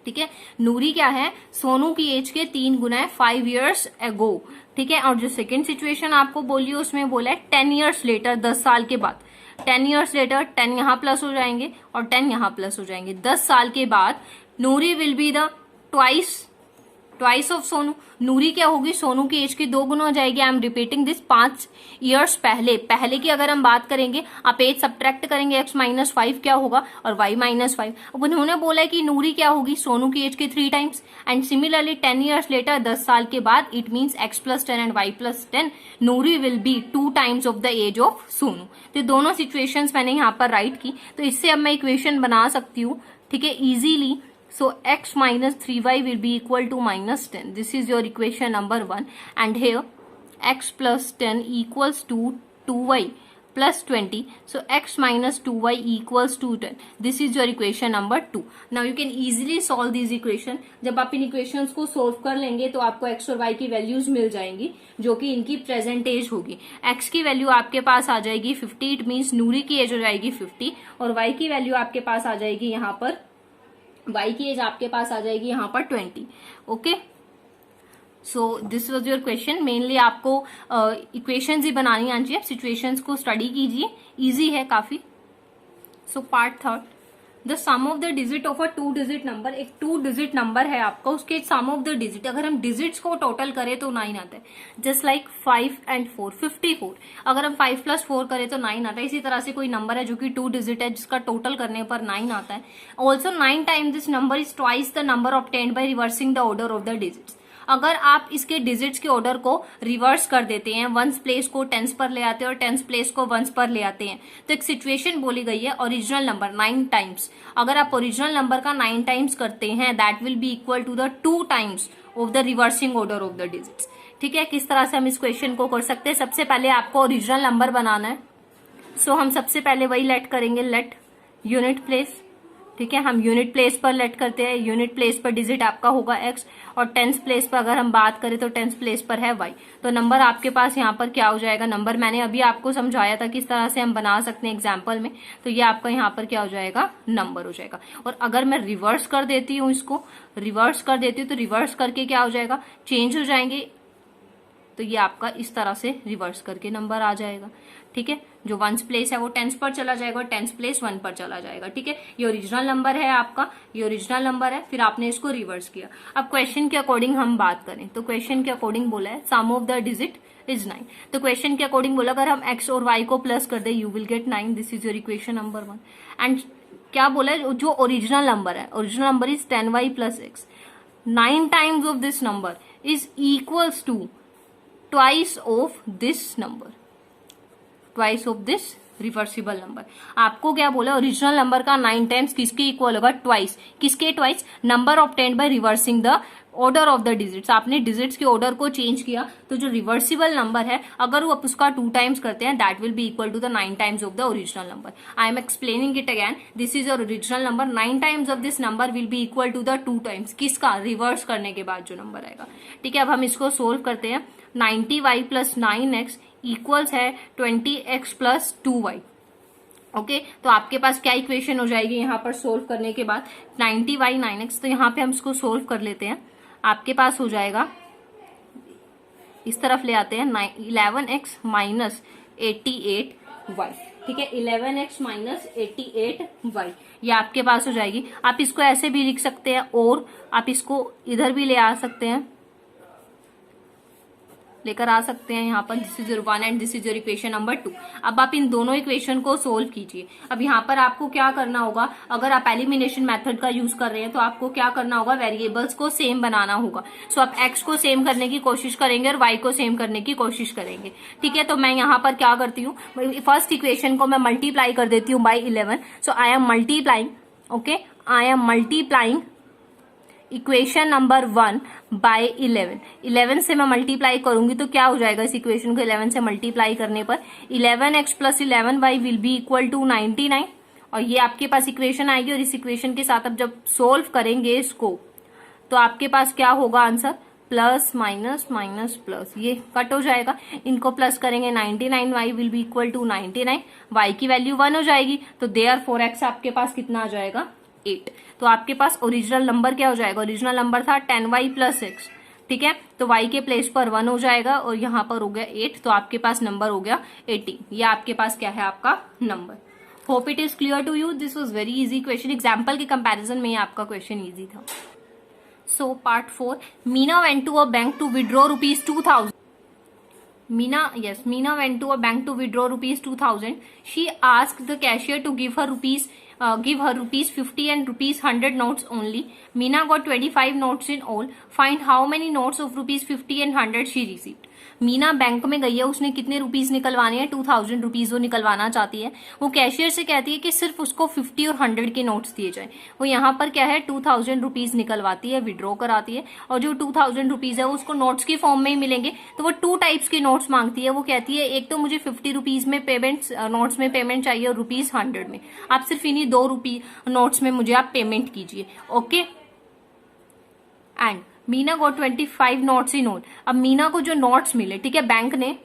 ठीक है, नूरी क्या है, सोनू की एज के 3 गुना है 5 years ago, ठीक है। और जो सेकेंड सिचुएशन आपको बोली उसमें बोला है 10 years लेटर 10 साल के बाद, 10 years लेटर 10 यहाँ प्लस हो जाएंगे और 10 यहाँ प्लस हो जाएंगे। 10 साल के बाद Noori will be the twice of Sonu, Noori क्या होगी, सोनू की एज की 2 गुना हो जाएगी। I am repeating this, 5 years पहले की अगर हम बात करेंगे, आप एज सब्ट्रैक्ट करेंगे, x - 5 क्या होगा और y - 5। अब उन्होंने बोला है कि नूरी क्या होगी, सोनू की एज के 3 times, and similarly 10 years later 10 साल के बाद it means x + 10 and y + 10, Noori will be 2 times of the age of Sonu. तो दोनों सिचुएशंस मैंने यहाँ पर राइट की, तो इससे अब मैं इक्वेशन बना सकती हूँ, ठीक है, easily. So x - 3y will be equal to -10. This is your equation number 1. And here x + 10 equals to 2y + 20. So x - 2y equals to 10. This is your equation number 2. Now you can easily solve these equation. जब आप इन equations को solve कर लेंगे तो आपको x और y की values मिल जाएंगी जो कि इनकी present age होगी। x की वैल्यू आपके पास आ जाएगी 50, इट मीन्स नूरी की एज हो जाएगी 50, और y की वैल्यू आपके पास आ जाएगी यहाँ पर, y की एज आपके पास आ जाएगी यहाँ पर 20। Okay, so this was your question. Mainly आपको इक्वेशंस ही बनानी आनी चाहिए, सिचुएशंस को स्टडी कीजिए, इजी है काफी। So part third, the sum of the digit of a 2 digit number. एक 2 डिजिट नंबर है आपका, उसके सम ऑफ द डिजिट, अगर हम डिजिट्स को टोटल करें तो 9 आता है। Just like 5 and 4, 54। अगर हम 5 + 4 करें तो 9 आता है। इसी तरह से कोई नंबर है जो कि 2 डिजिट है, जिसका टोटल करने पर 9 आता है। Also 9 times this number is twice the number obtained by reversing the order of the digits. अगर आप इसके डिजिट्स के ऑर्डर को रिवर्स कर देते हैं, वंस प्लेस को टेंस पर ले आते हैं और टेंस प्लेस को वंस पर ले आते हैं, तो एक सिचुएशन बोली गई है ओरिजिनल नंबर 9 टाइम्स। अगर आप ओरिजिनल नंबर का 9 टाइम्स करते हैं, that will be equal to the 2 times of the reversing order of the digits. ठीक है, किस तरह से हम इस क्वेश्चन को कर सकते हैं? सबसे पहले आपको ओरिजिनल नंबर बनाना है। सो हम सबसे पहले वही लेट करेंगे, लेट यूनिट प्लेस। ठीक है, हम यूनिट प्लेस पर लेट करते हैं। यूनिट प्लेस पर डिजिट आपका होगा x, और टेंस प्लेस पर अगर हम बात करें तो टेंस प्लेस पर है y। तो नंबर आपके पास यहाँ पर क्या हो जाएगा? नंबर मैंने अभी आपको समझाया था किस तरह से हम बना सकते हैं एग्जाम्पल में। तो ये आपका यहाँ पर क्या हो जाएगा? नंबर हो जाएगा। और अगर मैं रिवर्स कर देती हूँ, इसको रिवर्स कर देती हूँ, तो रिवर्स करके क्या हो जाएगा? चेंज हो जाएंगे। तो ये आपका इस तरह से रिवर्स करके नंबर आ जाएगा। ठीक है, जो वंस प्लेस है वो टेंस पर चला जाएगा और टेंस प्लेस 1 पर चला जाएगा। ठीक है, ये ओरिजिनल नंबर है आपका, ये ओरिजिनल नंबर है, फिर आपने इसको रिवर्स किया। अब क्वेश्चन के अकॉर्डिंग हम बात करें तो क्वेश्चन के अकॉर्डिंग बोला है सम ऑफ द डिजिट इज 9। तो क्वेश्चन के अकॉर्डिंग बोला अगर हम x और y को प्लस कर दे, you will get 9। This is your equation number 1। And क्या बोला है? जो ओरिजिनल नंबर है, original number is 10y + x। 9 times of this number is equals to twice of this number, twice of this reversible number. आपको क्या बोला? Original number का 9 times किसके इक्वल होगा? ट्वाइस। किसके twice? Number obtained by reversing the order of the digits. आपने digits के order को चेंज किया, तो जो रिवर्सिबल नंबर है अगर वो आप उसका 2 टाइम्स करते हैं, that will be equal to the 9 times of the original number. I am explaining it again. This is your original number. 9 times of this number will be equal to the 2 times किसका? Reverse करने के बाद जो number आएगा। ठीक है, अब हम इसको सोल्व करते हैं। 90y + 9x इक्वल्स है 20x + 2y। ओके, तो आपके पास क्या इक्वेशन हो जाएगी यहाँ पर सोल्व करने के बाद? 90y 9x। तो यहाँ पे हम इसको सोल्व कर लेते हैं। आपके पास हो जाएगा, इस तरफ ले आते हैं, 11x - 88y। ठीक है, 11x - 88y ये आपके पास हो जाएगी। आप इसको ऐसे भी लिख सकते हैं और आप इसको इधर भी ले आ सकते हैं, लेकर आ सकते हैं यहाँ पर। This is your 1 and this is your equation number 2। अब आप इन दोनों इक्वेशन को सोल्व कीजिए। अब यहाँ पर आपको क्या करना होगा? अगर आप एलिमिनेशन मेथड का यूज कर रहे हैं तो आपको क्या करना होगा? वेरिएबल्स को सेम बनाना होगा। सो आप x को सेम करने की कोशिश करेंगे और y को सेम करने की कोशिश करेंगे। ठीक है, तो मैं यहाँ पर क्या करती हूँ? फर्स्ट इक्वेशन को मैं मल्टीप्लाई कर देती हूँ by 11। So I am multiplying, okay, I am multiplying equation number 1 by 11। 11 से मैं मल्टीप्लाई करूंगी तो क्या हो जाएगा? इस इक्वेशन को 11 से मल्टीप्लाई करने पर 11x + 11y will be equal to 99। और ये आपके पास इक्वेशन आएगी। और इस इक्वेशन के साथ अब जब सोल्व करेंगे इसको, तो आपके पास क्या होगा answer? Plus minus minus plus, ये कट हो जाएगा। इनको प्लस करेंगे, 99y will be equal to 99। y की वैल्यू 1 हो जाएगी, तो देयरफॉर x आपके पास कितना आ जाएगा? 8। तो आपके पास ओरिजिनल नंबर क्या हो जाएगा? ओरिजिनल नंबर था 10y + x। ठीक है, तो y के प्लेस पर 1 हो जाएगा और यहाँ पर हो गया 8। तो आपके पास नंबर हो गया 18। ये आपके पास क्या है? आपका number. Hope it is clear to you. This was very easy question. Example के कंपेरिजन में आपका क्वेश्चन इजी था। सो part 4, Meena went to a bank to withdraw ₹2000। Meena went to a bank to withdraw ₹2000. She asked the cashier to give her ₹50 and ₹100 notes only. Meena got 25 notes in all. Find how many notes of ₹50 and 100 she received. Meena bank में गई है, उसने कितने rupees निकलवाने हैं? 2000 rupees वो निकलवाना चाहती है। वो कैशियर से कहती है कि सिर्फ उसको 50 और 100 के नोट्स दिए जाए। वो यहाँ पर क्या है? 2000 रुपीज निकलवाती है, विड्रॉ कराती है, और जो 2000 रुपीज है वो उसको नोट्स की फॉर्म में ही मिलेंगे। तो वो 2 टाइप्स के नोट्स मांगती है। वो कहती है एक तो मुझे 50 रुपीज में पेमेंट, नोट्स में पेमेंट चाहिए, और ₹100 में। आप सिर्फ इन्हीं 2 नोट्स में मुझे आप पेमेंट कीजिए। Okay, and Meena got 25 notes in all. अब मीना को जो नोट्स मिले, ठीक है, बैंक ने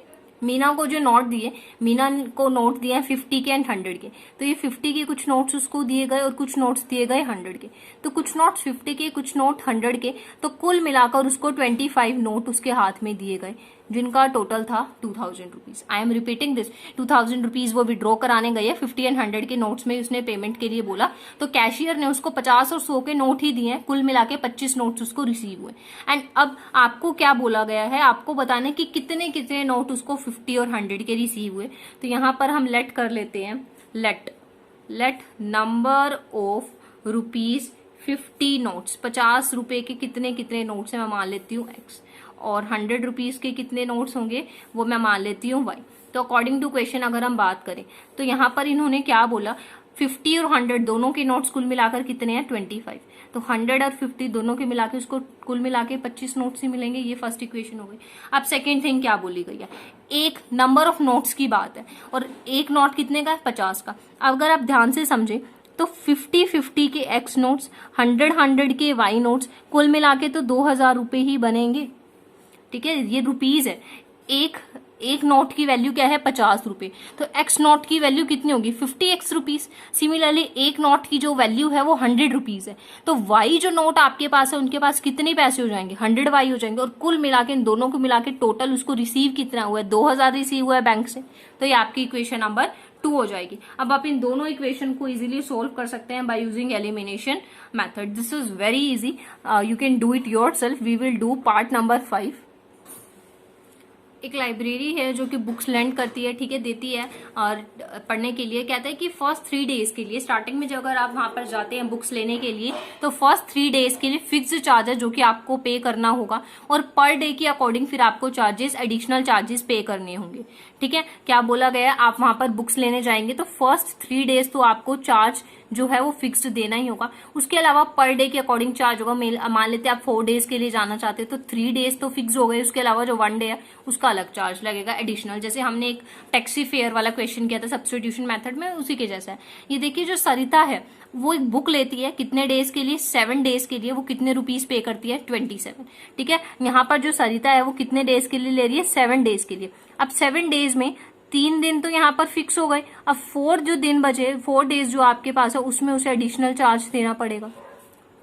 मीना को जो नोट दिए, मीना को नोट दिए हैं 50 के एंड 100 के, तो ये 50 के कुछ नोट्स उसको दिए गए और कुछ नोट्स दिए गए 100 के, तो कुछ नोट्स 50 के, कुछ नोट 100 के, तो कुल मिलाकर उसको 25 नोट उसके हाथ में दिए गए, जिनका टोटल था 2000 rupees. I am repeating this, 2000 rupees वो विड्रॉ कराने गई है, 50 एंड 100 के नोट्स में उसने पेमेंट के लिए बोला, तो कैशियर ने उसको 50 और 100 के नोट ही दिए हैं, कुल मिला के 25 नोट्स उसको रिसीव हुए। एंड अब आपको क्या बोला गया है, आपको बताने कि कितने कितने नोट उसको 50 और 100 के रिसीव हुए। तो यहां पर हम लेट कर लेते हैं, let number of rupees 50 notes, 50 रुपए के कितने कितने नोट्स है मैं मान लेती हूँ एक्स, और 100 रुपीज के कितने नोट्स होंगे वो मैं मान लेती हूँ वाई। तो अकॉर्डिंग टू क्वेश्चन अगर हम बात करें तो यहाँ पर इन्होंने क्या बोला, 50 और 100 दोनों के नोट्स कुल मिलाकर कितने हैं 25, तो 100 और 50 दोनों के मिला के उसको कुल मिला के 25 नोट्स ही मिलेंगे। ये फर्स्ट इक्वेशन हो गई। अब सेकेंड थिंग क्या बोली गई है, एक नंबर ऑफ नोट्स की बात है और एक नोट कितने का है 50 का। अगर आप ध्यान से समझे तो 50 के एक्स नोट्स, 100 के वाई नोट्स, कुल मिला के तो 2000 रुपए ही बनेंगे। ठीक है, ये रुपीज है, एक नोट की वैल्यू क्या है 50 रुपए, तो एक्स नोट की वैल्यू कितनी होगी 50 एक्स रुपीज। सिमिलरली एक नोट की जो वैल्यू है वो 100 रुपीज है, तो वाई जो नोट आपके पास है उनके पास कितने पैसे हो जाएंगे 100 वाई हो जाएंगे, और कुल मिला के इन दोनों को मिला के टोटल उसको रिसीव कितना हुआ है 2000 रिसीव हुआ है बैंक से। तो ये आपकी इक्वेशन नंबर 2 हो जाएगी। अब आप इन दोनों इक्वेशन को इजीली सोल्व कर सकते हैं by using elimination method. This is very easy, you can do it yourself. We will do part number 5। एक लाइब्रेरी है जो कि बुक्स लेंड करती है, ठीक है, देती है और पढ़ने के लिए। कहता है कि फर्स्ट 3 डेज के लिए, स्टार्टिंग में जब अगर आप वहां पर जाते हैं बुक्स लेने के लिए, तो फर्स्ट 3 डेज के लिए फिक्स्ड चार्ज है जो कि आपको पे करना होगा, और पर डे के अकॉर्डिंग फिर आपको चार्जेस, एडिशनल चार्जेस पे करने होंगे। ठीक है, क्या बोला गया है, आप वहां पर बुक्स लेने जाएंगे तो फर्स्ट 3 डेज तो आपको चार्ज जो है वो फिक्स्ड देना ही होगा। उसके अलावा पर डे के अकॉर्डिंग चार्ज होगा। मान लेते हैं आप 4 डेज के लिए जाना चाहते हैं तो 3 डेज तो फिक्स हो गए, उसके अलावा जो 1 डे है उसका अलग चार्ज लगेगा एडिशनल। जैसे हमने एक टैक्सी फेयर वाला क्वेश्चन किया था सब्स्टिट्यूशन मेथड में, उसी के जैसा है। ये देखिए जो सरिता है वो एक बुक लेती है कितने डेज के लिए 7 डेज के लिए, वो कितने रुपीज पे करती है 27। ठीक है, यहाँ पर जो सरिता है वो कितने डेज के लिए ले रही है 7 डेज के लिए। अब 7 डेज में 3 दिन तो यहाँ पर फिक्स हो गए, अब 4 जो दिन बचे, 4 डेज जो आपके पास है उसमें उसे एडिशनल चार्ज देना पड़ेगा।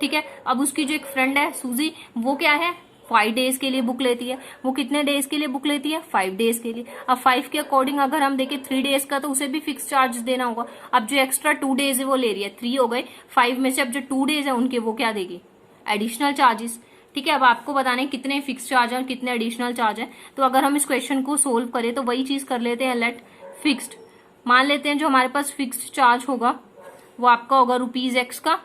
ठीक है, अब उसकी जो एक फ्रेंड है सूजी, वो क्या है 5 डेज के लिए बुक लेती है, वो कितने डेज के लिए बुक लेती है 5 डेज के लिए। अब 5 के अकॉर्डिंग अगर हम देखें 3 डेज का तो उसे भी फिक्स चार्ज देना होगा। अब जो एक्स्ट्रा 2 डेज है वो ले रही है, 3 हो गए, 5 में से अब जो 2 डेज है उनके वो क्या देगी एडिशनल चार्जेस। ठीक है, अब आपको बताना है कितने फिक्स चार्ज है और कितने एडिशनल चार्ज है। तो अगर हम इस क्वेश्चन को सोल्व करें तो वही चीज कर लेते हैं, लेट फिक्स्ड मान लेते हैं। जो हमारे पास फिक्स्ड चार्ज होगा वो आपका होगा रुपीज एक्स का,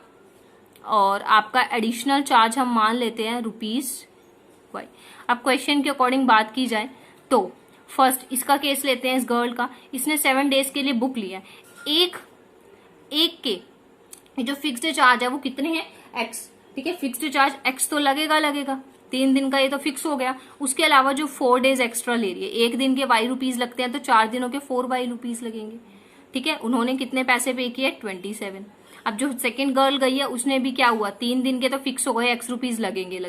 और आपका एडिशनल चार्ज हम मान लेते हैं रुपीज वाई। अब क्वेश्चन के अकॉर्डिंग बात की जाए तो फर्स्ट इसका केस लेते हैं, इस गर्ल का, इसने 7 डेज के लिए बुक लिया है। एक के जो फिक्स्ड चार्ज है वो कितने हैं एक्स। ठीक है, फिक्स्ड चार्ज एक्स तो लगेगा 3 दिन का, ये तो फिक्स हो गया। उसके अलावा जो 4 डेज एक्स्ट्रा ले रही है, 1 दिन के वाई रुपीज लगते हैं तो 4 दिनों के 4 वाई रुपीज लगेंगे। ठीक है, उन्होंने कितने पैसे पे किए 27। अब जो सेकंड गर्ल गई है उसने भी क्या हुआ, 3 दिन के तो फिक्स हो गए, एक्स रुपीज लगेंगे।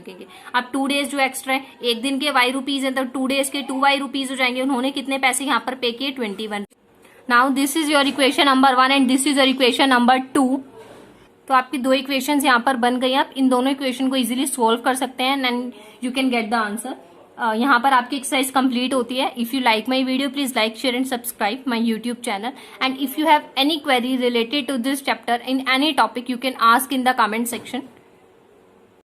अब 2 डेज जो एक्स्ट्रा है, 1 दिन के वाई रुपीज है तो 2 डेज के 2 वाई रुपीज हो जाएंगे। उन्होंने कितने पैसे यहाँ पर पे किए 21। Now this is your equation number 1 and this is your equation number 2। तो आपकी 2 इक्वेशंस यहाँ पर बन गई। आप इन दोनों इक्वेशन को इजीली सोल्व कर सकते हैं and you can get the answer. यहाँ पर आपकी एक्सरसाइज कंप्लीट होती है। If you like my video please like share and subscribe my YouTube channel, and if you have any query related to this chapter in any topic you can ask in the comment section.